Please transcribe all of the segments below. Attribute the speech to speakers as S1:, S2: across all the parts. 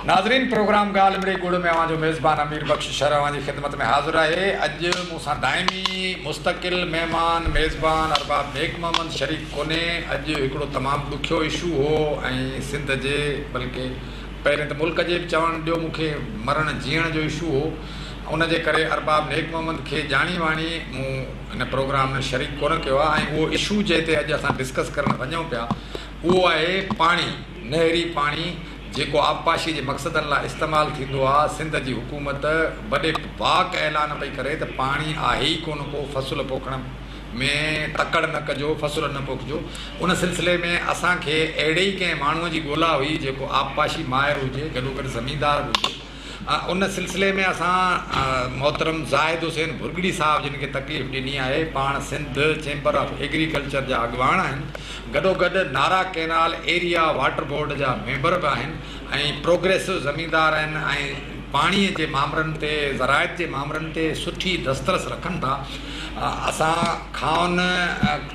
S1: नाज़रीन प्रोग्राम ॻाल्हि मिड़ी गुड़ में अवां जो मेज़बान अमीर बख्श शहर अवां जी ख़िदमत में हाज़िर आहे। अॼु मूंसां दाइमी मुस्तक़िल महिमान मेज़बान अरबाब नेक मोहम्मद शरीक कोन्हे। अॼु हिकिड़ो तमामु ॾुखियो इशू हो ऐं सिंध जे बल्कि पहिरें त मुल्क जे बि चवणु ॾियो मूंखे मरण जीअण जो इशू हो। उन जे करे अरबाब नेक मोहम्मद खे ॼाणी वाणी मूं हिन प्रोग्राम में शरीक कोन कयो आहे। ऐं उहो इशू जंहिं ते अॼु असां डिस्कस करणु वञूं पिया उहो आहे पाणी, नहरी पाणी जेको आबपाशी जे मक़सदनि लाइ इस्तेमालु थींदो आहे। सिंध जी हुकूमत वॾे वाक ऐलान पई करे त पाणी आहे ई कोन को, फ़सुलु पोखण में तकड़ न कजो, फ़सुलु न पोखिजो। उन सिलसिले में असांखे अहिड़े ई कंहिं माण्हूअ जी ॻोल्हा हुई जेको आबपाशी माहिर हुजे, गॾोगॾु ज़मींदार हुजे। उन सिलसिले में असां मोहतरम ज़ाहिद हुसैन भुरगड़ी साहब जिन खे तकलीफ़ ॾिनी आहे, पाण सिंध चैम्बर ऑफ एग्रीकल्चर जा अॻुवाण आहिनि, गॾोगॾु नारा कैनाल एरिया वाटर बोर्ड जा मेंबर बि आहिनि ऐं प्रोग्रेसिव ज़मींदार आहिनि ऐं पाणीअ जे मामरनि ते, ज़राइत जे मामरनि ते सुठी दस्तरस रखनि था। असां खां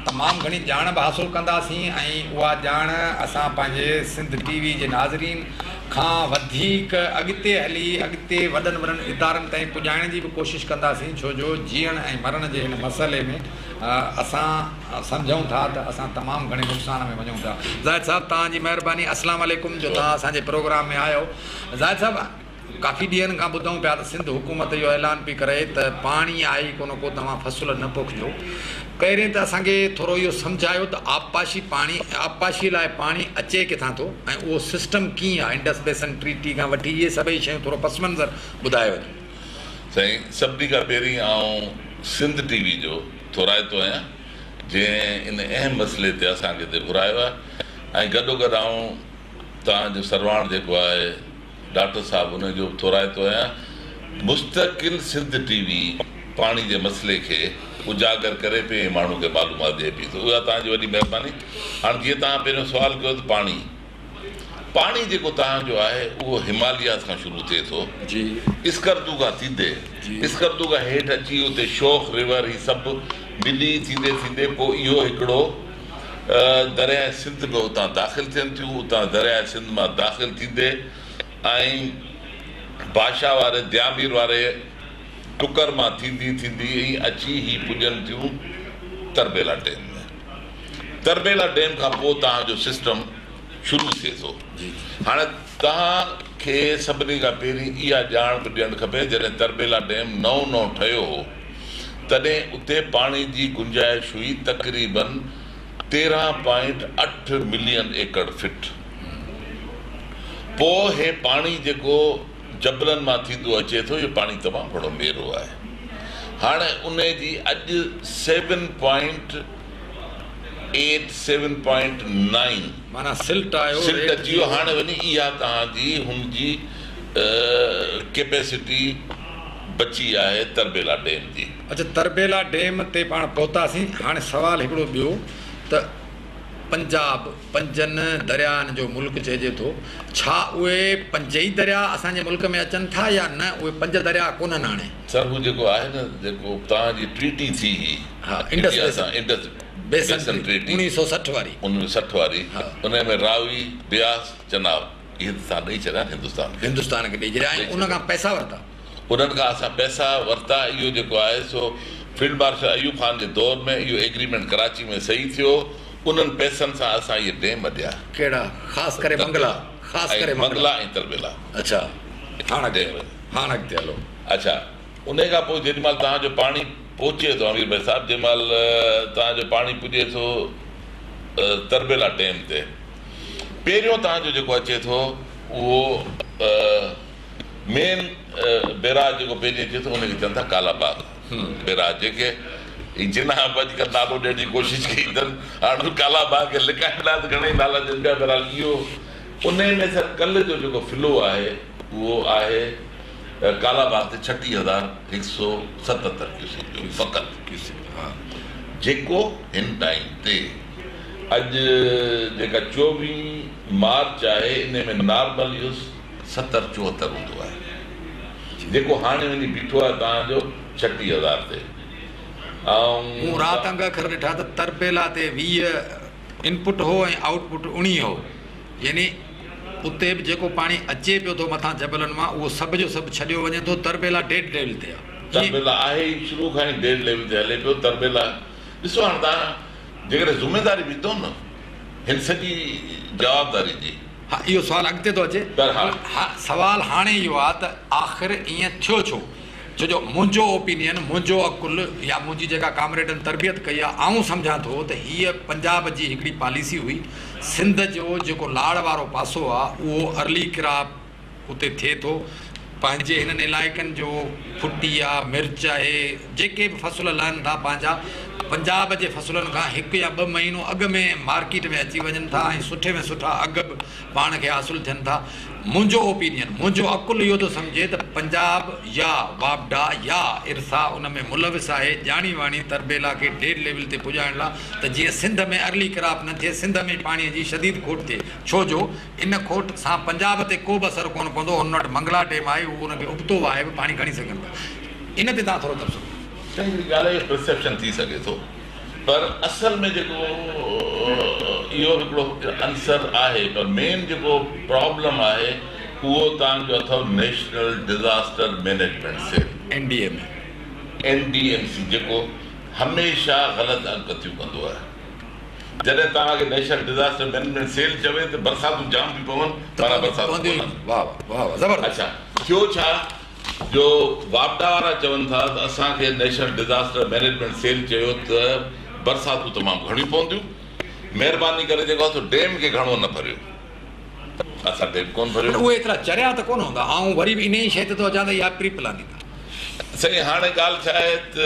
S1: तमामु घणी ॼाण बि हासिलु कंदासीं ऐं उहा ॼाण असां पंहिंजे सिंध टीवी जे नाज़रीन खां वधीक अॻिते हली अॻिते वॾनि वॾनि इदारनि ताईं पुॼाइण जी बि कोशिशि कंदासीं, छो जो जीअण ऐं मरण जे हिन मसइले में असां सम्झूं था त असां तमामु घणे नुक़सान में वञूं था। ज़ाहिद साहिबु तव्हांजी महिरबानी, अस्सलाम वालेकुम जो तव्हां असांजे प्रोग्राम में आयो। ज़ाहिद साहिबु काफ़ी ॾींहंनि खां ॿुधूं पिया त सिंध हुकूमत इहो ऐलान पई करे त पाणी आहे ई कोन को, तव्हां फ़सुलु न पोखिजो। पहिरें त असांखे थोरो इहो सम्झायो त आबपाशी लाइ पाणी अचे किथां थो ऐं उहो सिस्टम कीअं आहे, इंडस बेसन ट्रीटी खां वठी इहे सभई शयूं थोरो पस मंज़र ॿुधायो।
S2: साईं, सभिनी खां पहिरीं आउं सिंध टीवी जो थोराइतो आहियां जंहिं इन अहम मसइले ते असांखे हिते घुरायो आहे ऐं गॾोगॾु आउं तव्हांजो सरवाण जेको आहे डॉक्टर साहिबु उनजो थोराइतो आहियां। मुस्तक़िल सिंध टीवी पाणी जे मसइले खे उजागर करे पिए माण्हू खे मालूमात ॾिए पई, त उहा तव्हांजी वॾी महिरबानी। हाणे जीअं तव्हां पहिरियों सुवालु कयो त पाणी जेको तव्हांजो आहे उहो हिमालयास खां शुरू थिए थो जी, इस्करदू खां थींदे इस्करदू खां हेठि अची उते शोख रिवर ही सभु मिली थींदे थींदे पोइ इहो हिकिड़ो दरिया सिंध में उतां दाख़िल थियनि थियूं, उतां दरिया सिंध मां दाख़िल थींदे ऐं बादशाह वारे दियामीर वारे टुकर मां थींदी थींदी अची ही पुॼनि थियूं तरबेला डैम में। तरबेला डैम खां पोइ तव्हांजो सिस्टम शुरू थिए थो। हाणे तव्हांखे सभिनी खां पहिरीं इहा ॼाण बि ॾियणु खपे, जॾहिं तरबेला डैम नओं ठहियो हो तॾहिं उते पाणी जी गुंजाइश हुई तक़रीबन 13.8 मिलियन एकड़ फिट। पोइ हे पाणी जेको जबलनि मां थींदो अचे थो, इहो पाणी तमामु घणो मेरो आहे। हाणे उन जी अॼु 7.8 7.9
S1: माना सिल्ट आयो,
S2: सिल्ट अची वियो। हाणे वञी इहा तव्हांजी हुनजी कैपेसिटी बची आहे तरबेला डैम जी।
S1: अच्छा, तरबेला डैम ते पाण पहुतासीं। हाणे सुवालु हिकिड़ो ॿियो त पंजाब पंजनि दरियानि जो मुल्क चइजे थो, छा उहे पंज ई दरिया असांजे मुल्क में अचनि था या न उहे पंज दरिया कोन्हनि? हाणे
S2: सर हू जेको आहे न, जेको तव्हांजी ट्रीटी थी इंडस बेसन ट्रीटी
S1: 1960 वारी
S2: 1960 वारी, उन में रावी ब्यास चनाब इहे तव्हां ॾेई छॾिया हिंदुस्तान खे ॾेई छॾिया ऐं उन खां पैसा वरिता। उन्हनि खां असां पैसा वरिता। इहो जेको आहे सो फील्ड मार्शल अयूब खान जे दौर में इहो एग्रीमेंट कराची में सही थियो। उन्हनि पैसनि सां असां इहे डैम ॿधिया।
S1: कहिड़ा? ख़ासि करे मंगला, ख़ासि करे
S2: मंगला ऐं तरबेला।
S1: अच्छा, हाणे अॻिते हलो।
S2: अच्छा, उन खां पोइ जेॾीमहिल तव्हांजो पाणी पहुचे थो, अमीर भाई साहिबु, जंहिंमहिल तव्हांजो पाणी पुॼे थो तरबेला डैम ते, पहिरियों तव्हांजो जेको अचे थो उहो मेन बैराज जेको पहिरीं अचे थो उनखे चवनि था कालाबाग बैराज, जेके जिना अॼुकल्ह नालो ॾियण जी कोशिशि कई अथनि। हाणे कालाबाग खे लिकाइण लाइ त घणेई नाला ॾियनि पिया, बहरहाल इहो उन में सर कल्ह जो जेको फ्लो आहे उहो आहे कालाबाग ते 36,177 क्यूसेक फ़क़ति, जेको हिन टाइम ते अॼु जेका 24 मार्च आहे इन में नॉर्मल इहो 70-74 हूंदो आहे, जेको हाणे वञी बीठो आहे तव्हांजो 36,000 ते।
S1: मूं राति अंग अखर ॾिठा त तरबेला ते 20 इनपुट हो ऐं आउटपुट 19 हो, यानी उते बि जेको पाणी अचे पियो थो मथां जबलनि मां उहो सभु जो सभु छॾियो वञे थो तरबेला डेड लेवल ते आहे
S2: तरबेला आहे ई शुरू खां ई डेड लेवल ते हले पियो तरबेला ॾिसो हाणे तव्हां जेकॾहिं ज़िमेदारी ॾींदो न हिन सॼी जवाबदारी जी
S1: हा इहो सुवालु अॻिते थो अचे हा सुवालु हाणे इहो आहे त आख़िर ईअं थियो छो छो जो मुंहिंजो ओपिनियन मुंहिंजो अकुल या मुंहिंजी जेका कामरेडनि तरबियत कई आहे आऊं सम्झां थो त हीअ पंजाब जी हिकिड़ी पॉलिसी हुई सिंध जो जेको लाड़ वारो पासो आहे उहो अर्ली क्रॉप उते थिए थो पंहिंजे हिननि इलाइक़नि जो फुटी आहे मिर्च आहे जेके बि फसल लहनि था पंहिंजा पंजाब जे फसलुनि खां 1 या 2 महीनो अॻु में मार्केट में अची वञनि था ऐं सुठे में सुठा अघ बि पाण खे हासिलु थियनि था मुंहिंजो ओपिनियन मुंहिंजो अकुल इहो थो सम्झे त पंजाब या वापडा या इरसा उन में मुलविस आहे ॼाणी वाणी तरबेला खे डेड लेवल ते पुॼाइण लाइ त जीअं सिंध में अर्ली क्रॉप न थिए सिंध में पाणीअ जी शदीद खोट थिए छो जो इन खोट सां पंजाब ते को बि असरु कोन पवंदो हुन वटि मंगला डेम आहे उहो उनखे उबतो आहे बि पाणी खणी सघनि था इन ते तव्हां थोरो तब्सरो
S2: ॻाल्हि परसेप्शन थी सघे थो पर असल में जेको इहो हिकिड़ो आंसर आहे पर मेन जेको प्रॉब्लम आहे उहो तव्हांजो अथव national disaster management cell NDMC जेको हमेशह ग़लति हरकतियूं कंदो आहे जॾहिं तव्हांखे नेशनल डिज़ास्टर मैनेजमेंट सेल चवे त बरसातूं जाम थी पवनि माना बरसाति अच्छा थियो छा जो वापडा वारा चवनि था त असांखे नेशनल डिज़ास्टर मैनेजमेंट सेल चयो त बरसातूं तमामु घणियूं पवंदियूं महिरबानी करे जेको आहे डेम खे घणो न भरियो असां डेम कोन भरियो
S1: उहे एतिरा चरिया त कोन हूंदा ऐं वरी बि इन ई शइ ते थो अचां त इहा प्री प्लानिंग आहे
S2: साईं हाणे ॻाल्हि छा आहे त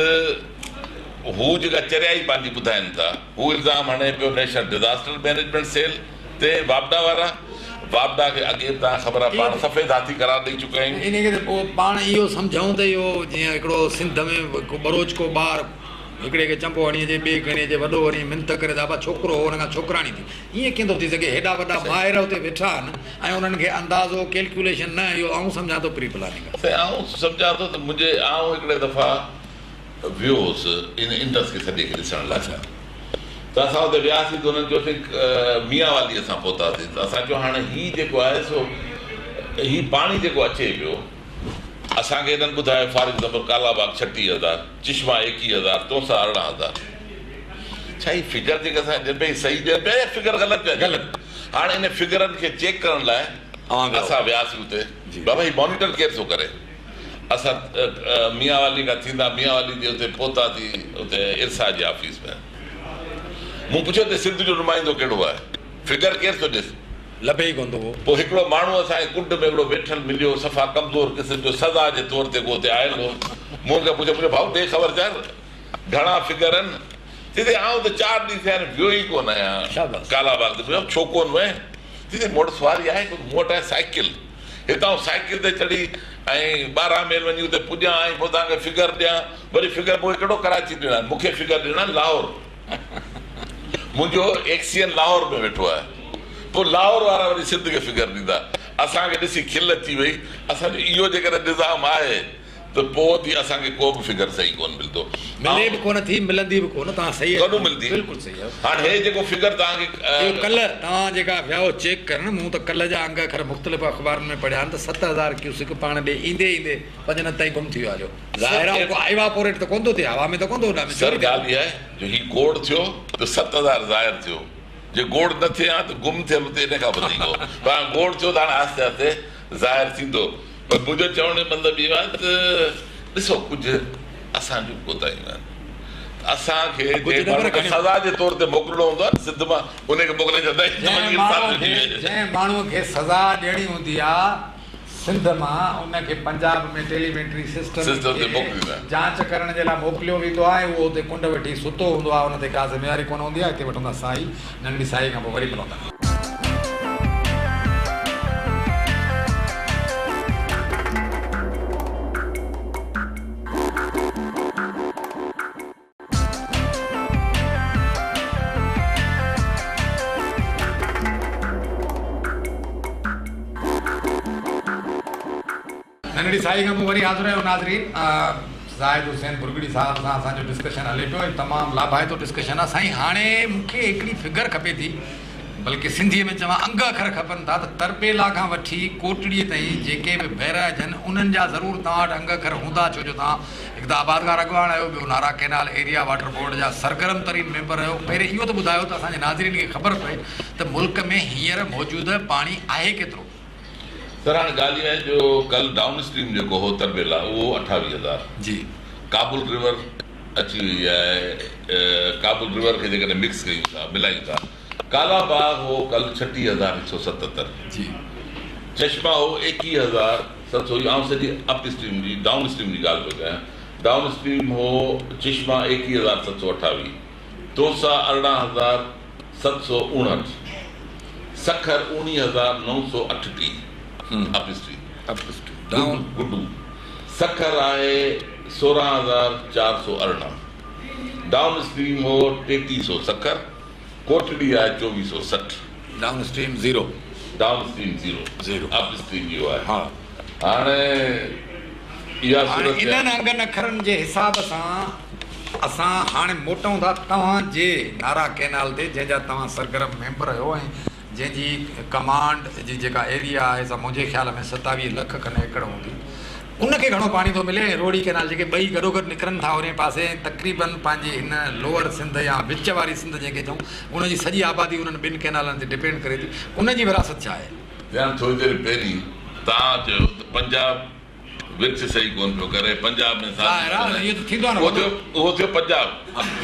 S2: हू जेका चरिया ई पंहिंजी ॿुधाइनि था हू इल्ज़ाम हणे पियो नेशनल डिज़ास्टर मैनेजमेंट सेल ते वापडा वारा वापडा खे अॻे तव्हां ख़बर आहे पाण सफ़ेद हाथी करार ॾेई चुका आहियूं
S1: इन खे पोइ पाण इहो सम्झूं त इहो जीअं हिकिड़ो सिंध में बरोच को ॿार हिकिड़े खे चंपो हणी अचे ॿिए खे हणी अचे वॾो वरी मिंत करे था छोकिरो हुन खां छोकिराणी थी ईअं कीअं थो थी सघे हेॾा वॾा माहिर हुते वेठा आहिनि ऐं उन्हनि खे अंदाज़ो कैलकुलेशन न इहो आऊं सम्झां थो प्री प्लानिंग
S2: आऊं सम्झां थो त मुंहिंजे आऊं हिकिड़े दफ़ा वियोसि इन इंडस खे सॼे खे ॾिसण लाइ त असां हुते वियासीं त हुननि चयोसीं मियां वाली असां पहुतासीं त असां चयो हाणे हीउ जेको आहे सो हीउ पाणी जेको अचे पियो असांखे हिननि ॿुधायो फॉर एग्ज़ाम्पल कालाबाग 36,000 चिश्मा 21,000 तोसा 18,000 छा ही फिगर जेके असां ॾियनि पिया सही ॾियनि पिया या फिगर ग़लति पिया ग़लति हाणे इन फिगरनि खे चेक करण लाइ असां वियासीं हुते बाबा हीउ मॉनिटर केरु थो करे असां मियां वाली खां थींदा मियां वाली जे हुते पहुतासीं हुते इरसा जे ऑफिस में मूं पुछियो त सिंध जो नुमाइंदो कहिड़ो आहे फिगर केरु थो ॾिस
S1: लभे ई कोन थो
S2: पोइ हिकिड़ो माण्हू असांखे कुंड में हिकिड़ो वेठल मिलियो सफ़ा कमज़ोर क़िस्म जो सज़ा जे तौर ते को हुते आयल हो मूं हुनखे पुछियो मुंहिंजो भाउ ॾे ख़बर चार घणा फिगर आहिनि चई आऊं त 4 ॾींहं थिया आहिनि वियो ई कोन आहियां कालाबाग ते छो कोन वएं चई मूं वटि सवारी आहे मूं वटि आहे साइकिल हितां साइकिल ते चढ़ी ऐं 12 मील वञी हुते पुॼां ऐं पोइ तव्हांखे फिगर ॾियां वरी फिगर पोइ हिकिड़ो कराची ॾिना मूंखे फिगर ॾिना लाहौर मुंहिंजो एक्सियन लाहौर में वेठो आहे पोइ लाहौर वारा वरी सिंध खे फिगर ॾींदा असांखे ॾिसी खिल अची वई असांजो इहो जेकॾहिं निज़ाम आहे त पोइ थी असांखे को बि फिगर सही कोन मिलंदो
S1: मिले बि कोन थी मिलंदी बि कोन तव्हां सही
S2: कॾहिं मिलंदी
S1: बिल्कुलु सही आहे
S2: हाणे हे जेको फिगर तव्हांखे
S1: कल्ह तव्हां जेका विया चेक करण मूं त कल्ह जा अंग ख़ैर मुख़्तलिफ़ अख़बारुनि में पढ़िया आहिनि त 7,000 क्यूसिक पाण ॾे ईंदे ईंदे 5 ताईं गुम थी वियो हलियो ज़ाहिर आहे इवापोरेट त कोन थो थिए हवा में त कोन थो उॾामे
S2: सर ॻाल्हि इहा आहे जो हीउ गोड़ थियो त 7,000 ज़ाहिर थियो जे गोड़ न थिए हा त गुम थियल हुते इन खां वधीक हो पर गोड़ थियो त हाणे आहिस्ते आहिस्ते ज़ाहिर थींदो पर मुंहिंजो चवण जो मतिलबु इहो आहे त ॾिसो कुझु असांजूं कोताहियूं आहिनि असांखे सज़ा जे तौर ते मोकिलिणो हूंदो आहे सिंध मां उनखे मोकिले छॾंदा
S1: जंहिं माण्हूअ खे सज़ा ॾियणी हूंदी आहे सिंध मां उनखे पंजाब में टेलीमेट्री सिस्टम ते जांच करण जे लाइ मोकिलियो वेंदो आहे उहो हुते कुंड वेठी सुतो हूंदो आहे उन ते का ज़िमेवारी कोन हूंदी आहे हिते वठंदा साई नंढी साई खां पोइ वरी मिलंदा नंढड़ी साई खां पोइ वरी हाज़िर आहियो नाज़रीन ज़ाहिद हुसैन बुरगड़ी साहब सां असांजो डिस्कशन हले पियो ऐं तमामु लाभाइतो डिस्कशन आहे साईं हाणे मूंखे हिकिड़ी फिगर खपे थी बल्कि सिंधीअ में चवां अंग अखर खपनि था त तरपेला खां वठी कोटड़ीअ ताईं जेके बि बैराज आहिनि उन्हनि जा ज़रूरु तव्हां वटि अंग अखर हूंदा, छो जो तव्हां हिकु त आबादगार अॻुवाण आहियो, ॿियो नारा कैनाल एरिया वाटर बोर्ड जा सरगर्म तरीन मेंबर आहियो। पहिरियों इहो त ॿुधायो त असांजे नाज़रीन खे ख़बर पए त मुल्क में हींअर मौजूदु पाणी आहे केतिरो।
S2: सर हाणे ॻाल्हि इहा आहे जो कल्ह डाउन स्ट्रीम जेको हो तरबेला उहो 28,000
S1: जी,
S2: काबुल रिवर अची वई आहे, काबुल रिवर खे जेकॾहिं मिक्स कयूं था मिलायूं था, कालाबाग हो कल्ह 36,177
S1: जी,
S2: चश्मा हो 21,700, आउं सॼी अप स्ट्रीम जी डाउन स्ट्रीम जी ॻाल्हि पियो कयां। डाउन स्ट्रीम हो चश्मा 21,728, तोसा 18,759, Sukkur 19,938 up stream,
S1: down
S2: Guddu Sukkur आहे 16,418, डाउन स्ट्रीम हो 3300 सखर, कोटड़ी आहे 2460,
S1: down stream zero,
S2: down stream zero, up stream इहो आहे।
S1: हा,
S2: हाणे इहा सूरत
S1: इन्हनि अंगनि अखरनि जे हिसाब सां असां हाणे मोटूं था तव्हांजे नारा कैनाल ते, जंहिंजा तव्हां सरगर्म मेंबर आहियो ऐं जंहिंजी कमांड जी जेका एरिया आहे सा मुंहिंजे ख़्याल में 27 लख खनि एकड़ हूंदी, उनखे घणो पाणी थो मिले। रोड़ी कैनाल जेके ॿई गॾोगॾु निकिरनि था उन पासे, तक़रीबन पंहिंजे हिन लोअर सिंध या विच वारी सिंध जंहिंखे चऊं, उनजी सॼी आबादी उन्हनि ॿिनि कैनालनि ते डिपेंड करे थी। उनजी विरासत छा आहे?
S2: ध्यानु थोरी देरि पहिरीं तव्हां चयो त पंजाब विर्छ सही कोन पियो करे, पंजाब में
S1: इहो त थींदो आहे न,
S2: उहो थियो पंजाब,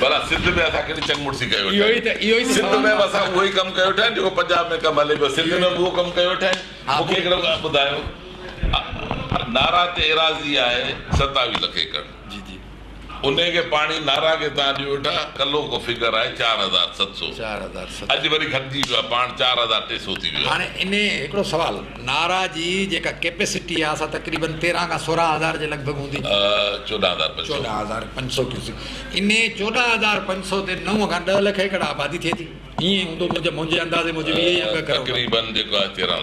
S2: भला सिंध में असां केॾी चङमुड़सी कयो,
S1: इहो ई त
S2: सिंध में असां उहो ई कमु कयो वेठा आहिनि जेको पंजाब में कमु हले पियो, सिंध में उहो कमु कयो वेठा आहिनि। मूंखे हिकिड़ो ॿुधायो, नारा ते एराज़ी आहे 27 लख एकड़,
S1: जी जी,
S2: उनखे पाणी नारा खे तव्हां ॾियो वेठा, कलो को फिगर आहे 4,700,
S1: 4,700
S2: अॼु वरी घटिजी वियो आहे, पाण 4,300 थी वियो आहे।
S1: हाणे इन हिकिड़ो सुवालु, नारा जी जेका कैपेसिटी आहे असां तक़रीबन 13 खां 16,000 जे लॻभॻि हूंदी, 14,500 क्यूसिक, इन 14,500 ते 9 खां 10 लख एकड़ आबादी थिए थी, ईअं हूंदो मुंहिंजे अंदाज़े मूजिबि इहे ई
S2: तक़रीबन जेको आहे 13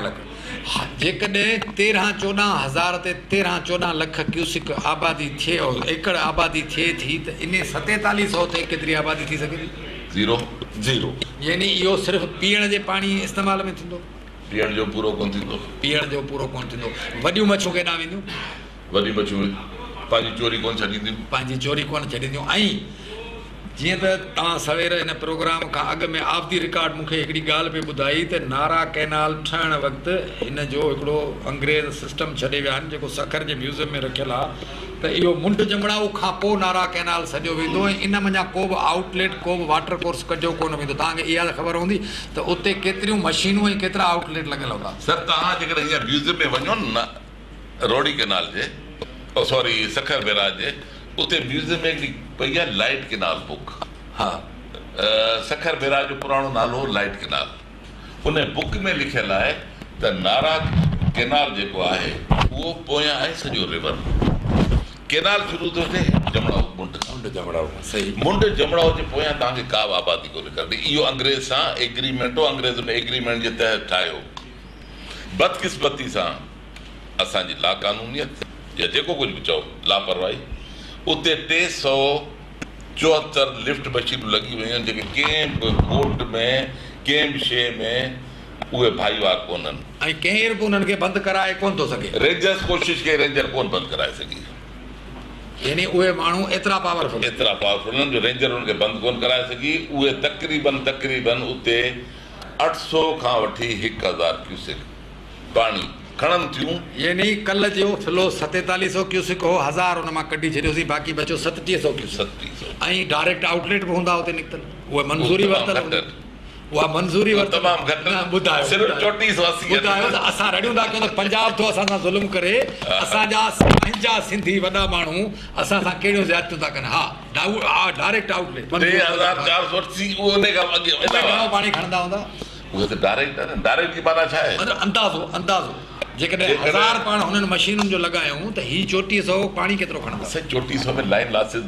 S2: लख।
S1: हा, जेकॾहिं 13-14,000 ते 13-14 लख क्यूसिक आबादी थिए, एकड़ आबादी थिए थी, त इन 4700 ते केतिरी आबादी थी सघे थी? ज़ीरो। यानी इहो सिर्फ़ु पीअण जे पाणी इस्तेमाल में थींदो,
S2: पीअण जो पूरो कोन थींदो, वॾियूं
S1: मच्छूं केॾां वेंदियूं?
S2: वॾियूं मच्छूं पंहिंजी चोरी कोन छॾींदियूं। ऐं जीअं त तव्हां सवेर हिन प्रोग्राम खां अॻु में ऑफ दी रिकॉर्ड मूंखे हिकिड़ी ॻाल्हि पई ॿुधाई त नारा कैनाल ठहण वक़्तु हिन जो हिकिड़ो अंग्रेज़ सिस्टम छॾे विया आहिनि जेको सखर जे म्यूज़ियम में रखियलु आहे, त इहो मुंड जमड़ाऊ खां पोइ नारा कैनाल सॼो वेंदो ऐं इन मञा को बि आउटलेट, को बि वाटर कोर्स कढियो कोन वेंदो। तव्हांखे इहा ख़बर हूंदी त उते केतिरियूं मशीनूं ऐं केतिरा आउटलेट लॻियल हूंदा। सर तव्हां जेकॾहिं हीअं म्यूज़ियम में वञो न रोड़ी कैनाल जे, सॉरी सखर बैराज जे, उते म्यूज़ियम में हिकिड़ी पई आहे लाइट कैनाल बुक।
S1: हा,
S2: सखर बैराज जो पुराणो नालो लाइट कैनाल, उन बुक में लिखियलु आहे त नारा कैनाल जेको आहे उहो पोयां आहे सॼो रिवर, कैनाल शुरू थो थिए जमड़ाऊ मुंड जमड़ाऊ जे पोयां तव्हांखे का बि आबादी कोन्हे करणी। इहो अंग्रेज़ सां एग्रीमेंट हो, अंग्रेज़ उन एग्रीमेंट जे तहत ठाहियो। बदकिस्मती सां असांजी लाक़ानूनियत या जेको कुझु बि चओ लापरवाही, उते 374 लिफ्ट मशीनूं लॻी वयूं आहिनि जेके कंहिं बि कोर्ट में कंहिं बि शइ में उहे भाईवार कोन्हनि,
S1: ऐं केर बि उन्हनि खे बंदि कराए कोन थो सघे।
S2: रेंजर्स कोशिशि कई, रेंजर कोन बंदि कराए सघी।
S1: यानी उहे माण्हू एतिरा पावरफुल
S2: आहिनि जो रेंजर उनखे बंदि कोन कराए सघी। उहे तक़रीबन उते 800 खां वठी 1000 क्यूसिक पाणी खणनि थियूं।
S1: यानी कल्ह जो फिलो 4700 क्यूसिक हो, 1000 हुन मां कढी छॾियोसीं, बाक़ी बचियो 3700 क्यूसिक। ऐं डायरेक्ट आउटलेट बि हूंदा हुते निकितल, उहे मंज़ूरी वरितल, उहा मंज़ूरी वरितल
S2: तमामु घटि।
S1: ॿुधायो
S2: सिर्फ़ु 3480
S1: ॿुधायो त असां रड़ियूं था कयूं त पंजाब थो असां सां ज़ुल्म करे, असांजा पंहिंजा सिंधी वॾा माण्हू असां सां कहिड़ियूं ज़्यादतियूं था कनि। हा, डायरेक्ट आउटलेट
S2: 3480 उन खां अॻे
S1: घणो पाणी खणंदा हूंदा?
S2: उहे त डायरेक्ट जी माना छा आहे?
S1: अंदाज़ो जेकॾहिं 1000 पाण हुननि मशीनुनि जो लॻायूं त ही 3400 पाणी केतिरो खणंदा?
S2: 3400 में लाइन लासिस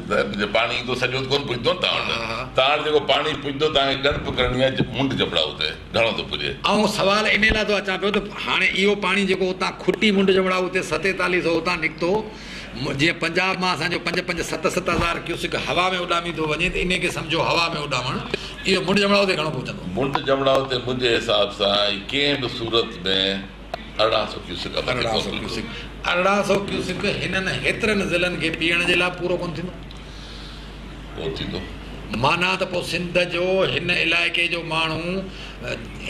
S2: पाणी ईंदो सॼो कोन पुॼंदो न तव्हां वटि। तव्हां जेको पाणी पुॼंदो तव्हांखे गणप करणी आहे मुंड जमड़ाऊ ते, घणो थो पुॼे।
S1: ऐं सवाल इन लाइ थो अचां पियो त हाणे इहो पाणी जेको हुतां खुटी मुंड जमड़ाऊ ते 4700 हुतां निकितो, जीअं पंजाब मां असांजो 5-7 हज़ार क्यूसिक हवा में उॾामी थो वञे त इन खे सम्झो हवा में उॾामणु इहो मुंड जमड़ाओ ते घणो पहुचंदो?
S2: मुंड जमड़ाओ ते मुंहिंजे हिसाब सां कंहिं बि सूरत में 1800 क्यूसिक
S1: 1800 क्यूसिक हिननि हेतिरनि ज़िलनि खे पीअण जे लाइ पूरो कोन थींदो? माना त पोइ सिंध जो हिन इलाइक़े जो माण्हू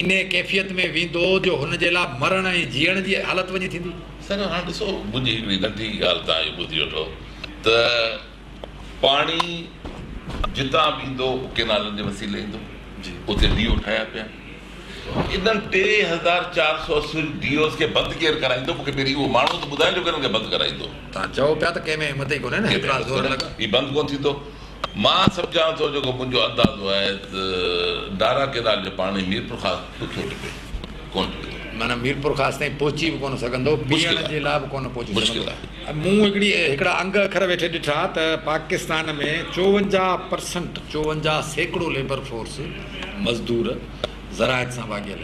S1: इन कैफ़ियत में वेंदो जो हुनजे लाइ मरण ऐं जीअण जी हालत वञी थींदी?
S2: सर हाणे ॾिसो, मुंहिंजी हिकिड़ी नंढी ॻाल्हि तव्हां इहो ॿुधी वठो त पाणी जितां बि ईंदो केनालनि जे वसीले ईंदो, उते डीओ ठाहिया पिया। इन्हनि 3480 डीओस खे बंदि केरु कराईंदो? मूंखे पहिरीं उहो माण्हू त ॿुधाइजो कि हुनखे बंदि कराईंदो। तव्हां
S1: चओ पिया त कंहिंमें हिमत ई कोन्हे न, हेतिरा ज़ोर लॻा
S2: हीउ बंदि कोन थींदो। मां सम्झां थो, जेको मुंहिंजो अंदाज़ो आहे त नारा केनाल जो पाणी मीरपुर ख़ासि ॾुखियो टिपे, कोन टिपे, माना
S1: मीरपुर ख़ासि ताईं पहुची बि कोन सघंदो, पीअण जे लाइ बि कोन पहुची सघंदो। मूं हिकिड़ा अंग अखर वेठे ॾिठा त पाकिस्तान में 54% लेबर फोर्स मज़दूर ज़राइत सां वाॻियल।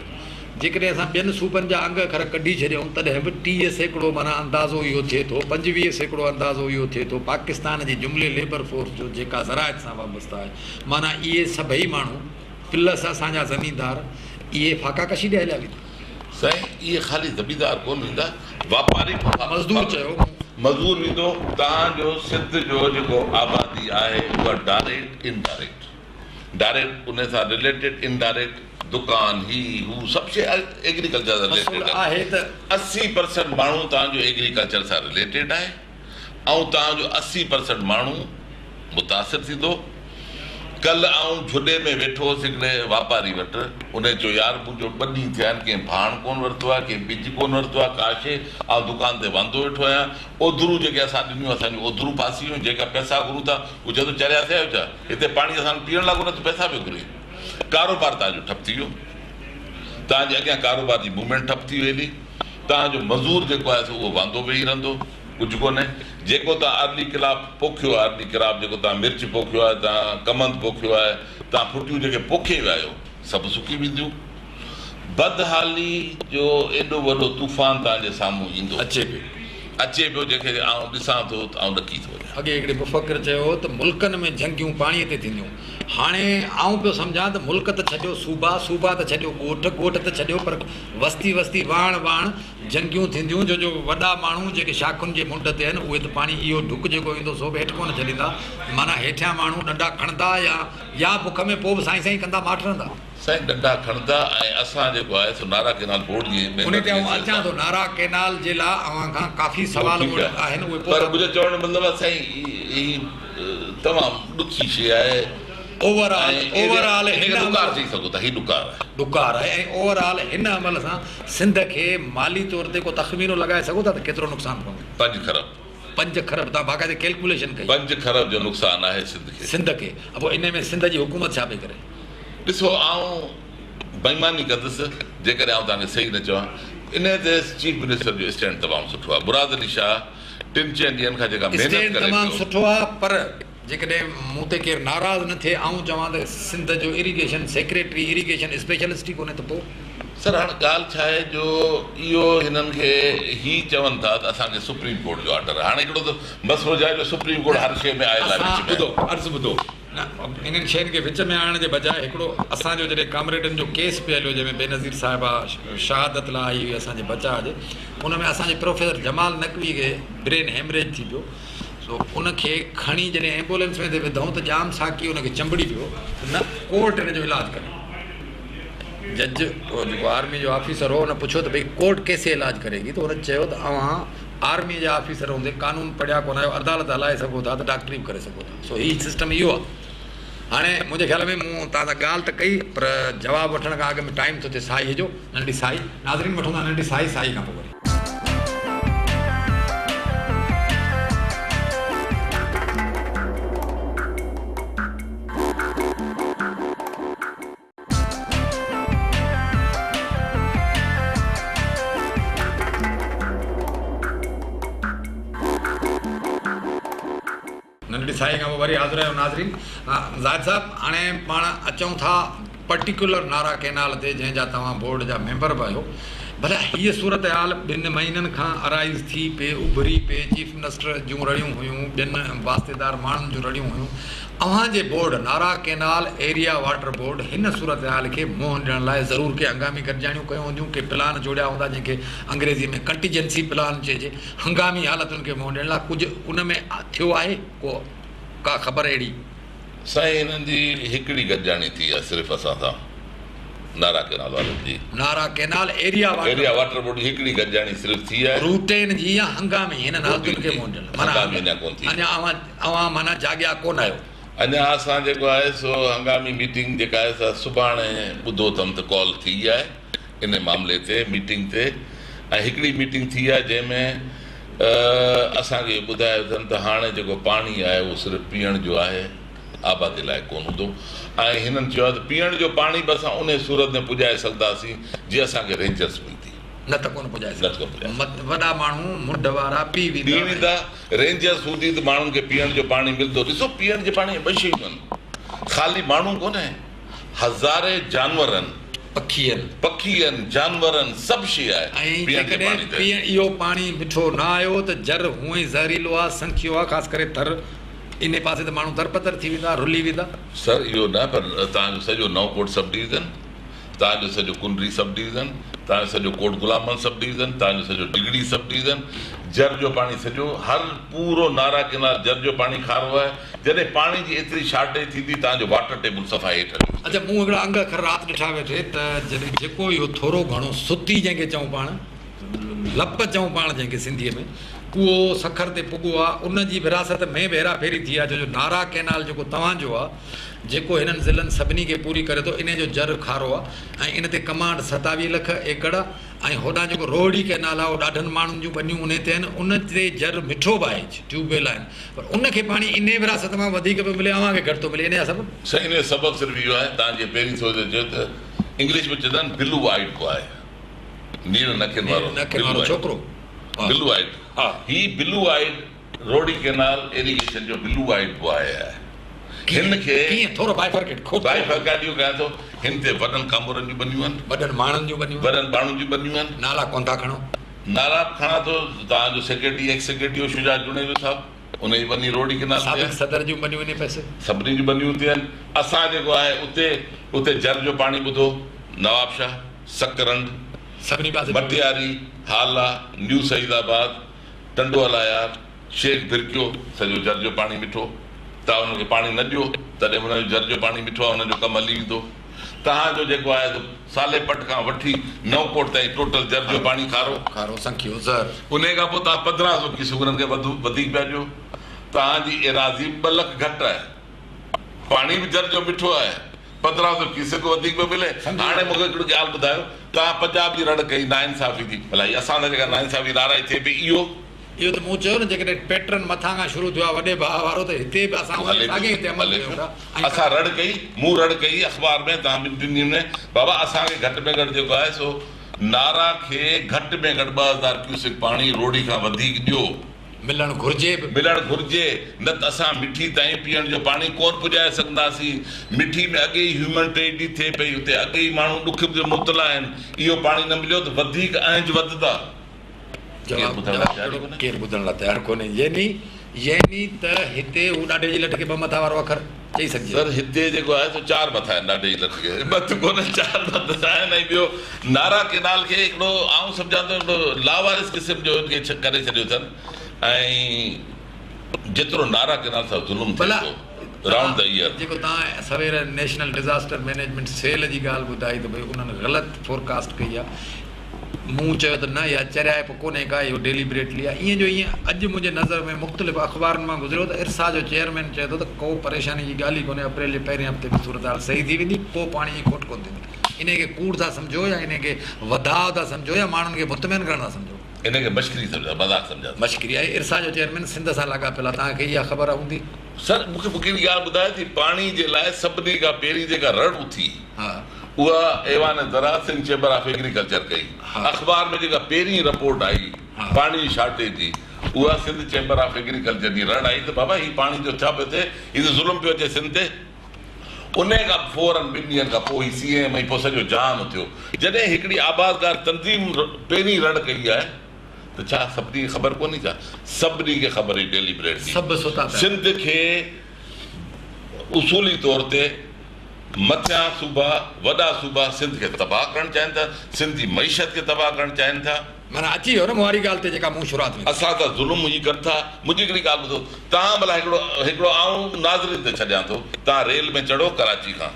S1: जेकॾहिं असां ॿियनि सूबनि जा अंग अखर कढी छॾियूं तॾहिं बि 30% माना अंदाज़ो इहो थिए थो, 25% अंदाज़ो इहो थिए थो पाकिस्तान जी जुमिले लेबर फोर्स जो जेका ज़राइत सां वाबस्ता आहे। माना इहे सभई माण्हू प्लस असांजा ज़मीनदार इहे फाका कशी ॾे हलिया वेंदा।
S2: साईं इहे ख़ाली ज़मीनदार कोन वेंदा, वापारी
S1: मज़दूर चयो,
S2: मज़दूर वेंदो। तव्हांजो सिंध जो जेको आबादी आहे उहा डायरेक्ट डायरेक्ट उन सां रिलेटेड इनडायरेक्ट दुकान ही हू सभु शइ एग्रीकल्चर सां रिलेटेड आहे। त 80% माण्हू तव्हांजो एग्रीकल्चर सां रिलेटेड आहे ऐं तव्हांजो 80% माण्हू मुतासिर थींदो। कल्ह आउं झुॾे में वेठो हुउसि हिकिड़े वापारी वटि, उन चयो यार मुंहिंजो 2 ॾींहं थिया आहिनि, कंहिं भाण कोन वरितो आहे, कंहिं बिज कोन वरितो आहे, का शइ आउं दुकान ते वांदो वेठो आहियां। ओधरूं जेके असां ॾिनियूं असांजूं ओधरूं फासी वियूं, जेका पैसा घुरूं था उहे चवंदो चरिया थिया छा, हिते पाणी असां पीअण लॻो न त पैसा पियो घुरे। कारोबार तव्हांजो ठप थी वियो, तव्हांजे अॻियां कारोबार जी मूवमेंट ठप थी वेंदी। तव्हांजो मज़दूर जेको आहे उहो वांदो वेही रहंदो, कुझु कोन्हे। जेको तव्हां अर्ली किलाब पोखियो आहे, अर्ली किलाब जेको तव्हां मिर्च पोखियो आहे, तव्हां कमंद पोखियो आहे, तव्हां फुटियूं जेके पोखे विया आहियो सभु सुकी वेंदियूं। बदहाली जो एॾो वॾो तूफ़ान तव्हांजे साम्हूं ईंदो अचे पियो जंहिंखे आउं ॾिसां थो त आउं ॾकी थो वञां। अॻे हिकिड़े मुफ़क्किर चयो त मुल्कनि में जंगियूं पाणीअ ते थींदियूं। हाणे आउं पियो सम्झां त मुल्क त छॾियो, सूबा त छॾियो, ॻोठ त छॾियो, पर वस्ती वाण जंगियूं थींदियूं। जो वॾा माण्हू जेके शाखुनि जे मुंड ते आहिनि उहे त पाणी इहो ढुक जेको ईंदो सो बि हेठि कोन छॾींदा, माना हेठियां माण्हू डंडा खणंदा या बुख में पोइ बि साईं कंदा माठ रहंदा। साईं डंडा खणंदा ऐं असां जेको आहे सो नारा केनाल बोर्ड जी उन ते अचां थो। नारा केनाल जे लाइ अव्हां खां काफ़ी सवाल आहिनि, उहे पर मुंहिंजो चवण जो मतिलबु आहे साईं ही तमामु ॾुखी शइ आहे। ओवरऑल ॾुकार आहे ऐं ओवरऑल हिन अमल सां सिंध खे माली तौर ते को तख़मीनो लॻाए सघो था त केतिरो नुक़सानु पवंदो? 5 खरब तव्हां बाक़ाइदे कैलकुलेशन कई, 5 खरब जो नुक़सानु आहे सिंध खे। पोइ इन में सिंध जी हुकूमत छा पई करे? ॾिसो आउं बेईमानी कंदुसि जेकॾहिं आउं तव्हांखे सही न चवां। इन ते चीफ मिनिस्टर जो स्टैंड तमामु सुठो आहे। मुराद अली शाह 3-4 ॾींहंनि खां जेका महिनत करे तमामु सुठो आहे, पर जेकॾहिं मूं ते केरु नाराज़ न थिए आउं चवां त सिंध जो इरिगेशन सेक्रेटरी इरिगेशन स्पेशलिस्ट ई कोन्हे त पोइ सर हाणे ॻाल्हि छा आहे जो इहो हिननि खे ही चवनि था त असांखे सुप्रीम कोर्ट जो ऑर्डर आहे। हाणे हिकिड़ो त मसइलो छा आहे जो सुप्रीम कोर्ट हर शइ में आयल आहे। ॿुधो न, इन्हनि शयुनि खे विच में आणण जे बजाए हिकिड़ो असांजो जॾहिं कामरेडनि जो केस पियो हलियो जंहिंमें बेनज़ीर साहिबा शहादत लाइ आई हुई असांजे बचाव जे, उन में असांजे प्रोफेसर जमाल नक़वी खे ब्रेन हेमरेज थी पियो। सो उनखे खणी जॾहिं एम्बुलेंस में विधऊं त जाम साकी उनखे चंबड़ी पियो न, कोर्ट हिन जो इलाजु करे। जज जेको आर्मी जो ऑफिसर हो हुन पुछियो त भई कोर्ट कैसे इलाज करेगी, त हुन चयो त अव्हां आर्मी जा ऑफिसर हूंदे कानून पढ़िया कोन आहियो, अदालत हलाए सघो था त डॉक्टरी बि करे सघो था। सो हीउ सिस्टम इहो आहे। हाणे मुंहिंजे ख़्याल में मूं तव्हां सां ॻाल्हि त कई, पर जवाबु वठण खां अॻु में टाइम थो थिए साईं जो। नंढी साई नाज़रीन वठूं था, नंढी साई खां पोइ वरी नंढी साई खां पोइ वरी हाज़िर आहियो नाज़रीन। ज़ाहिद साहिबु हाणे पाण अचूं था पर्टिकुलर नारा केनाल ते जंहिंजा तव्हां बोर्ड जा मेंबर बि आहियो।
S1: भला हीअ सूरत हाल 2 महीननि खां अराइज़ थी पे उभरी पे चीफ मिनिस्टर जूं रड़ियूं हुयूं, ॿियनि वास्तेदार माण्हुनि जूं रड़ियूं हुयूं। अव्हांजे बोर्ड नारा कैनाल एरिया वाटर बोर्ड हिन सूरत हाल खे मुंहुं ॾियण लाइ ज़रूरु के हंगामी गॾिजाणियूं कयूं हूंदियूं, के प्लान जोड़िया हूंदा जंहिंखे अंग्रेज़ी में कंटीजेंसी प्लान चइजे। हंगामी हालतुनि खे मुंहुं ॾियण लाइ कुझु उन में थियो आहे का ख़बर अहिड़ी?
S2: साईं हिननि जी हिकिड़ी गॾिजाणी थी आहे सिर्फ़ु असां सां नारा कैनाल वारनि जी। नारा कैनाल एरिया वाटर बोर्ड जी हिकिड़ी गॾिजाणी सिर्फ़ु थी आहे
S1: रूटेन जी या हंगामी हिननि हालतुनि खे मुंहुं ॾियण अञा अवां माना जाॻिया कोन आहियो?
S2: अञा असां जेको आहे सो हंगामी मीटिंग जेका आहे सा सुभाणे ॿुधो अथमि त कॉल थी आहे इन मामले ते मीटिंग ते, ऐं हिकिड़ी मीटिंग थी आहे जंहिंमें असांखे ॿुधायो अथनि त हाणे जेको पाणी आहे उहो सिर्फ़ु पीअण जो आहे, आबादी लाइ कोन हूंदो। ऐं हिननि चयो आहे त पीअण जो पाणी बि असां उन सूरत में पुॼाए सघंदासीं जीअं असांखे रेंजर्स मिलंदी,
S1: न त कोन पुॼाए वॾा माण्हू मुंड वारा पी वेंदा,
S2: रेंजर्स हूंदी त माण्हुनि खे पीअण जो पाणी मिलंदो। ॾिसो पीअण जे पाणी ॿ शयूं आहिनि, ख़ाली माण्हू कोन्हे, हज़ारे जानवर आहिनि, पखी आहिनि, जानवर आहिनि, सभु शइ आहे।
S1: इहो पाणी मिठो न आयो त जर हूअं ई ज़हरीलो आहे, संखियो आहे, ख़ासि करे थर इन पासे त माण्हू तरपतर थी वेंदा, रुली वेंदा।
S2: सर इहो न, पर तव्हांजो सॼो नवकोट सब डिवीज़न, तव्हांजो सॼो कुंडरी सब डिवीज़न, तव्हांजो सॼो कोट गुलामन सब डिवीज़न, तव्हांजो सॼो डिगड़ी सब डिवीज़न, जर जो पाणी सॼो हर पूरो नारा कैनाल जर जो पाणी खारो आहे। जॾहिं पाणी जी एतिरी शॉर्टेज थींदी तव्हांजो वाटर टेबल सफ़ा हेठि हली।
S1: अच्छा, मूं हिकिड़ा अंग अखर राति ॾिठा वेठे त जॾहिं जेको इहो थोरो घणो सुती जंहिंखे चऊं पाण, लप चऊं पाण जंहिंखे सिंधीअ में, उहो सखर ते पुॻो आहे, उन जी विरासत में बि हेरा फेरी थी आहे। जो नारा कैनाल जेको तव्हांजो आहे, जेको हिननि ज़िलनि सभिनी खे पूरी करे थो, इन जो जर खारो आहे ऐं इन ते कमांड 27 लख एकड़, ऐं होॾां जेको रोहिड़ी कैनाल आहे उहो ॾाढनि माण्हुनि जूं बनियूं उन ते आहिनि, उन ते जर मिठो बि आहे, ट्यूबवेल आहिनि, पर उनखे पाणी इन विरासत मां वधीक पियो मिले, अव्हांखे घटि थो मिले। इन जा सबबु
S2: साईं इन जो सबबु सिर्फ़ु इहो आहे, तव्हां जीअं पहिरीं सोचे चयो त इंग्लिश में चवंदा आहिनि ब्लू वाइट बॉय, नीर नखियुनि वारो
S1: छोकिरो,
S2: ब्लू वाइट, ही blue white Rohri canal irrigation जो ब्लू वाइट बॉय आहे। हिन खे
S1: थोरो बाइफरकेट
S2: इहो कयां थो, हिन ते वॾनि कामोरनि जूं बनियूं आहिनि,
S1: वॾनि माण्हुनि जूं
S2: बनियूं आहिनि।
S1: नाला कोन था खणो?
S2: नाला खणा थो, तव्हांजो सेक्रेटरी एक्स सेक्रेटरी शुजा जुनेजो साहब, उन जी बनी रोहिड़ी कैनाल
S1: सदर जूं बनियूं इन पैसे
S2: सभिनी जूं बनियूं थियनि। असां जेको आहे उते जर जो पाणी ॿुधो, नवाबशाह, सकरंड,
S1: सभिनी पासे,
S2: मटियारी, हाला, न्यू सईदाबाद, टंडोला यार, शेख भिरकियो, सॼो जर जो पाणी मिठो। तव्हां हुनखे पाणी न ॾियो तॾहिं हुनजो जर जो पाणी मिठो आहे, हुनजो कमु हली वेंदो। तव्हांजो जेको आहे सालेपट खां वठी नवकोट ताईं टोटल जर जो पाणी खारो
S1: संखियो ज़र,
S2: उन खां पोइ तव्हां 1500 क्यूसेक उन्हनि खे वधीक पिया ॾियो। तव्हांजी एराज़ी 2 लख घटि आहे, पाणी बि जर जो मिठो आहे, 1500 क्यूसेक वधीक पियो मिले। हाणे मूंखे हिकिड़ी ॻाल्हि ॿुधायो, तव्हां पंजाब जी रड़ कई नाइंसाफ़ी थी, भला असां सां जेका नाइंसाफ़ी नाराज़ थिए पई, इहो
S1: त मूं चयो न, जेकॾहिं पैटर्न मथां खां शुरू थियो आहे वॾे भाउ वारो, त हिते बि असां
S2: असां रड़ कई, मूं रड़ कई अख़बार में, तव्हां 2 ॾींहंनि में, बाबा असांखे घटि में घटि जेको आहे सो नारा खे घटि में घटि 2000 क्यूसेक पाणी रोहिड़ी खां वधीक ॾियो,
S1: मिलणु घुरिजे,
S2: न त असां मिठी ताईं पीअण जो पाणी कोन पुॼाए सघंदासीं। मिठी में अॻे ई ह्यूमन ट्रेजेडी थिए पई, उते अॻे ई माण्हू ॾुख जो मुबतला आहिनि, इहो पाणी न मिलियो त वधीक अहंज वधंदा।
S1: केरु ॿुधण लाइ तयारु कोन्हे, यानी त हिते हू ॾाढे जी लठ खे 2 मथा वारो अखर चई सघिजे।
S2: सर हिते जेको आहे 4 मथा आहिनि, ॾाढे जी लठ खे 2 कोन्हे, 4 मथा आहिनि। ऐं ॿियो नारा कैनाल खे हिकिड़ो आउं सम्झां थो हिकिड़ो लावारिस क़िस्म जो हिनखे करे छॾियो अथनि, ऐं जेतिरो नारा कैनाल सां ज़ुल्म थिए थो राउंड द ईयर।
S1: जेको तव्हां सवेर नेशनल डिज़ास्टर मैनेजमेंट सेल जी ॻाल्हि ॿुधाई त भई उन्हनि ग़लति फोरकास्ट कई आहे, मूं चयो त न, या चरियाप कोन्हे का, इहो डेलिबरेटली आहे। ईअं जो ईअं अॼु मुंहिंजे नज़र में मुख़्तलिफ़ अख़बारनि मां गुज़रियो त इरसा जो चेयरमैन चए थो त को परेशानी जी ॻाल्हि ई कोन्हे, अप्रैल जे पहिरें हफ़्ते में सूरत हाल सही थी वेंदी, को पाणी जी खोट कोन थींदी। इनखे कूड़ था सम्झो, या इनखे वधाव था सम्झो, या माण्हुनि खे मुतमइन करण था सम्झो?
S2: इनखे मश्करी सम्झो, मज़ाक सम्झो, मश्करी
S1: आहे। इरसा जो चेयरमैन सिंध सां लाॻापियल आहे, तव्हांखे इहा ख़बर हूंदी।
S2: सर मूंखे हिकिड़ी ॻाल्हि ॿुधाए थी, पाणी जे लाइ सभिनी खां पहिरीं जेका रड़ उथी, उहा एवान ज़राअत सिंध चैम्बर ऑफ एग्रीकल्चर कई। अख़बार में जेका पहिरीं रिपोर्ट आई पाणी जी शॉर्टेज जी, उहा सिंध चैम्बर ऑफ एग्रीकल्चर जी रड़ आई त बाबा हीउ पाणी जो छा पियो थिए, हीउ ज़ुल्म पियो अचे सिंध ते। उन खां फौरन 2 ॾींहंनि खां पोइ CM ऐं पोइ सॼो जाम थियो। जॾहिं हिकिड़ी आबादगार तंज़ीम पहिरीं रड़ कई आहे त छा सभिनी खे ख़बर कोन्हे? छा सभिनी खे ख़बर हुई डेलिबरेटली सिंध खे उसूली तौर ते मथियां सूबा वॾा सूबा सिंध खे तबाह करणु चाहिनि था, सिंध जी मईशत खे तबाह करणु चाहिनि था।
S1: माना अची वियो न मुहारी ॻाल्हि ते जेका मूं शुरूआत में
S2: असां त ज़ुल्म ई कनि था। मुंहिंजी हिकिड़ी ॻाल्हि ॿुधो, तव्हां भला हिकिड़ो आऊं नाज़रीन ते छॾियां थो, तव्हां रेल में चढ़ो कराची खां,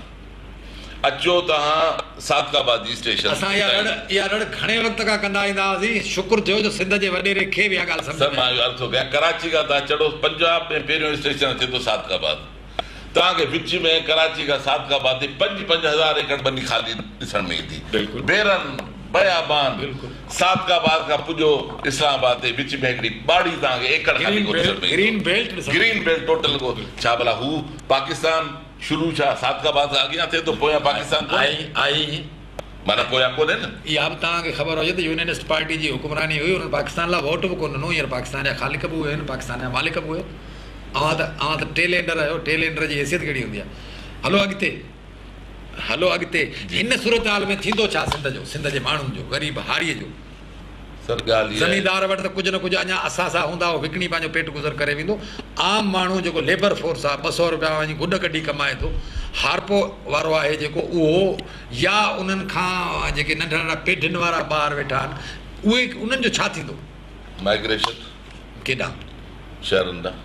S2: अचो तव्हां सादकाबाद जी स्टेशन।
S1: असां इहा रड़ घणे वक़्त खां कंदा ईंदा हुआसीं। शुक्र थियो जो सिंध जे वॾेरे खे बि इहा ॻाल्हि सम्झ में।
S2: मां इहो अर्ज़ु थो कयां, कराची खां तव्हां चढ़ो, पंजाब में पहिरियों स्टेशन अचे थो सादकाबाद। तव्हांखे विच में कराची खां सादकाबाद ते 5,000 एकड़ ॿनी ख़ाली ॾिसण में ईंदी। बेरन बयाबान सादकाबाद खां पुॼो इस्लामाबाद ते विच में हिकिड़ी ॿाड़ी तव्हांखे एकड़ ख़ाली ग्रीन बेल्ट टोटल को। छा भला हू पाकिस्तान शुरू छा सादकाबाद खां अॻियां थिए थो, पोयां पाकिस्तान
S1: आई
S2: माना पोयां कोन्हे न?
S1: इहा बि तव्हांखे ख़बर हुजे त यूनियनिस्ट पार्टी जी हुकुमरानी हुई, हुननि पाकिस्तान लाइ वोट बि कोन ॾिनो। हींअर पाकिस्तान जा ख़ालिक बि हुए, पाकिस्तान जा मालिक बि हुए। अवां त टेलेंडर आहियो, टेलेंडर जी हैसियत कहिड़ी हूंदी आहे। हलो अॻिते हिन सूरत हाल में थींदो छा सिंध जो, सिंध जे माण्हुनि जो, ग़रीब हारीअ जो?
S2: सर ॻाल्हि
S1: ज़मींदार वटि त कुझु न कुझु अञा असां सां हूंदा, उहो विकिणी पंहिंजो पेट गुज़र करे वेंदो। आम माण्हू जेको लेबर फोर्स आहे 200 रुपया वञी गुॾ कढी कमाए थो, हारपो वारो आहे जेको, उहो या उन्हनि खां जेके नंढा नंढा पेढियुनि वारा ॿार वेठा आहिनि, उहे उन्हनि जो छा थींदो?
S2: माइग्रेशन
S1: केॾां?
S2: शहरनि ॾांहुं।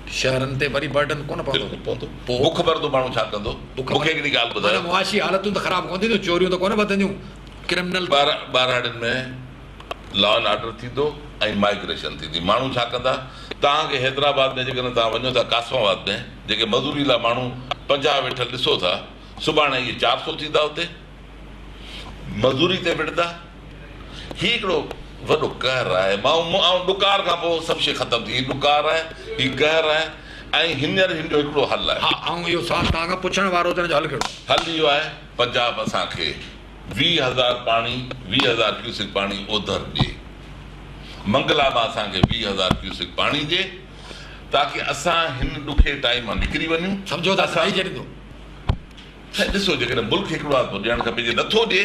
S1: शहरनि ते वरी बर्डन कोन पवंदो।
S2: बुख भरंदो माण्हू छा कंदो? मूंखे हिकिड़ी ॻाल्हि ॿुधायो,
S1: मुआशी हालतूं त ख़राबु कोन थींदियूं, चोरियूं त कोन वधंदियूं, क्रिमिनल
S2: ॿारहाड़ियुनि में लॉ एंड ऑर्डर थींदो ऐं माइग्रेशन थींदी। माण्हू छा कंदा? तव्हांखे हैदराबाद में जेकॾहिं तव्हां वञो था, कासमाबाद में जेके मज़दूरी लाइ माण्हू 50 वेठल ॾिसो था, सुभाणे इहे 400 थींदा हुते मज़दूरी ते विढ़ंदा। हीउ हिकिड़ो वॾो कहर आहे। मां ॾुकार खां पोइ सभु शइ ख़तमु थी। हीउ ॾुकार आहे, हीउ कहर आहे, ऐं हींअर हिन जो हिकिड़ो हल आहे।
S1: ऐं इहो सवाल तव्हां खां पुछण वारो त हिन जो हल कहिड़ो?
S2: हल इहो आहे, पंजाब असांखे 20,000 क्यूसिक पाणी ओधर ॾिए, मंगला मां असांखे 20,000 क्यूसिक पाणी ॾिए, ताकी असां हिन ॾुखे टाइम मां निकिरी वञूं।
S1: सम्झो था साईं जॾहिं
S2: ॾिसो, जेकॾहिं मुल्क हिकिड़ो आहे पोइ ॾियणु खपे। जे नथो ॾिए,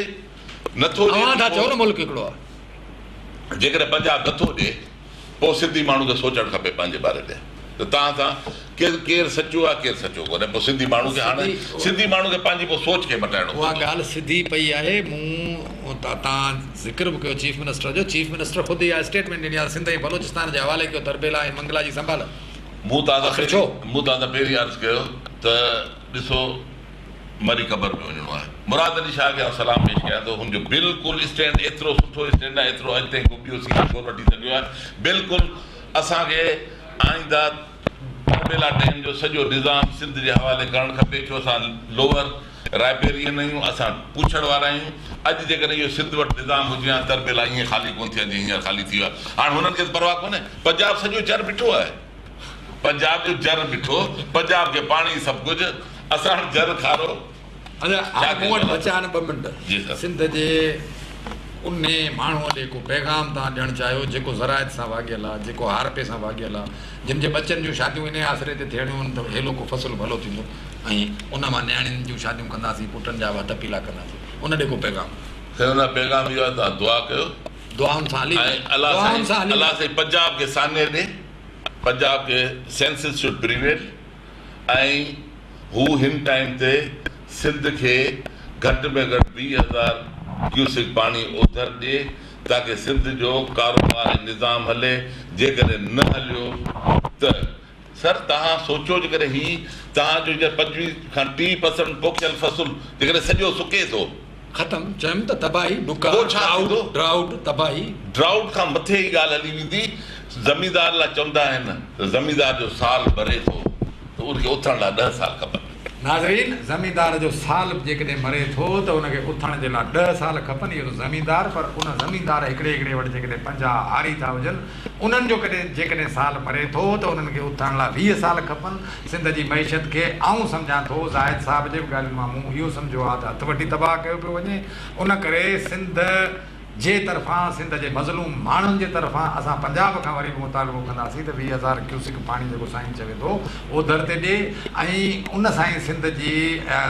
S2: नथो ॾिए,
S1: चओ न मुल्क हिकिड़ो आहे।
S2: जेकॾहिं पंजाब नथो ॾिए, पोइ सिंधी माण्हू खे सोचणु खपे पंहिंजे बारे में त तव्हां सां केरु सचो आहे, केरु सचो कोन्हे। पोइ सिंधी माण्हू खे हाणे सिंधी माण्हू खे पंहिंजी पोइ सोच खे मटाइणो।
S1: उहा ॻाल्हि सिधी पई आहे। मूं तव्हां ज़िक्र बि कयो चीफ मिनिस्टर जो, चीफ मिनिस्टर ख़ुदि इहा स्टेटमेंट ॾिनी आहे, सिंध ऐं बलोचिस्तान जे हवाले कयो, तरबेला ऐं मंगला जी संभाल। मूं तव्हां
S2: सां पहिरीं अर्ज़ु कयो त ॾिसो, मरी क़बर में वञिणो आहे। मुराद अली शाह खे सलाम पेश कयां थो। हुनजो बिल्कुलु स्टैंड एतिरो सुठो स्टैंड आहे, एतिरो अॼु ताईं को ॿियो सीट कोन वठी सघियो आहे। बिल्कुलु असांखे आईंदा तरबेला टाइम जो सॼो निज़ाम सिंध जे हवाले करणु खपे, छो असां लोअर रायबेरियन आहियूं, असां पुछण वारा आहियूं। अॼु जेकॾहिं इहो सिंध वटि निज़ाम हुजे हा, तरबेला ईअं ख़ाली कोन थिया जीअं हींअर ख़ाली थी वियो आहे। हाणे हुननि खे परवाह कोन्हे। पंजाब सॼो जर बीठो आहे, पंजाब जो जर बीठो, पंजाब खे पाणी सभु कुझु, असां जर खारो।
S1: सिंध जे उन माण्हूअ ॾे को पैगाम तव्हां ॾियणु चाहियो जेको ज़रायत सां वाॻियल आहे, जेको हारपे सां वाॻियल आहे, जिन जे बचनि जूं शादियूं इन आसिरे ते थियणियूं आहिनि त हेलो को फ़सुलु भलो थींदो, ऐं उन मां नियाणियुनि जूं शादियूं कंदासीं, पुटनि जा हथ पीला कंदासीं। उन ॾे को पैगाम?
S2: हुन पैगाम इहो आहे, तव्हां दुआ कयो,
S1: दुआउनि सां हली
S2: अलाह साईं पंजाब खे सान्हे ॾे, पंजाब खे सेंसिस शुड प्रिवेल, ऐं हू हिन टाइम ते सिंध खे घटि में घटि 20,000 क्यूसिक पाणी ओधर ॾिए, ताकी सिंध जो कारोबार ऐं निज़ाम हले। जेकॾहिं न हलियो त सर तव्हां सोचो, जेकॾहिं हीउ तव्हांजो 25 खां 30% पोखियल फ़सुलु जेकॾहिं सॼो सुके थो,
S1: ख़तमु, चयमि त तबाही, ड्राउट, तबाही,
S2: ड्राउट खां मथे ई ॻाल्हि हली वेंदी। ज़मींदार लाइ चवंदा आहिनि त ज़मींदार जो साल भरे थो त उनखे उथण लाइ 10 साल खपनि।
S1: नाज़रीन, ज़मींदार जो साल जेकॾहिं मरे थो त उनखे उथण जे लाइ 10 साल खपनि। इहो ज़मींदार, पर उन ज़मींदार हिकिड़े वटि जेकॾहिं 50 आरी था हुजनि, उन्हनि जो जेकॾहिं साल मरे थो त उन्हनि खे उथण लाइ 20 साल खपनि। सिंध जी मईशत खे आऊं सम्झां थो, ज़ाहिद साहिब जे ॻाल्हियुनि मां मूं इहो सम्झो आहे त हथ वठी तबाह कयो पियो वञे। उन करे सिंध जे तरफ़ां सिंध जे मज़लूम माण्हुनि जे तरफ़ां असां पंजाब खां वरी बि मुतालबो कंदासीं त 20,000 क्यूसिक पाणी जेको साईं चवे थो ओधर ते ॾिए ऐं उन सां ई सिंध जी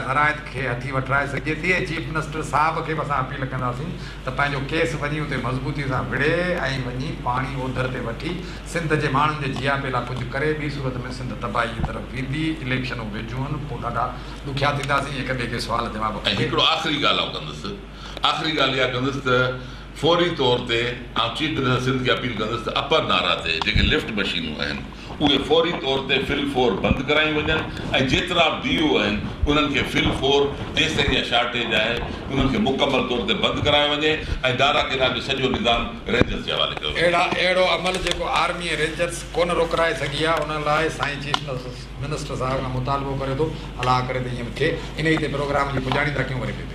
S1: ज़रायत खे हथी वठाए सघिजे थी। ऐं चीफ मिनिस्टर साहिब खे बि असां अपील कंदासीं त पंहिंजो केस वञी उते मज़बूती सां विड़े ऐं वञी पाणी ओधर ते वठी सिंध जे माण्हुनि जे जियापे लाइ कुझु करे। ॿी सूरत में सिंध तबाही जी तरफ़ वेंदी, इलेक्शनूं वेझियूं आहिनि, पोइ ॾाढा ॾुखिया थींदासीं हिक ॿिए खे सुवाल जवाब।
S2: ऐं हिकिड़ो आख़िरी ॻाल्हि कंदुसि, आख़िरी ॻाल्हि इहा कंदुसि त फौरी तौर ते चीफ मिनिस्टर सिंध खे अपील कंदुसि त अपर नारा ते जेके लिफ्ट मशीनूं आहिनि उहे फौरी तौर ते फिल फोर बंदि करायूं वञनि ऐं जेतिरा DO आहिनि उन्हनि खे फिल फोर जेसि ताईं इहा शार्टेज आहे उन्हनि खे मुकमल तौर ते बंदि करायो वञे ऐं दारा केरा जो सॼो निज़ाम रेंजर्स जे हवाले कयो।
S1: अहिड़ो अमल जेको आर्मी ऐं रेंजर्स कोन रोकाए सघी आहे, उन लाइ साईं चीफ मिनिस्टर साहिब खां मुतालबो करे थो, अलाह करे त ईअं थिए। इन ई ते प्रोग्राम जी पुॼाणी था कयूं वरी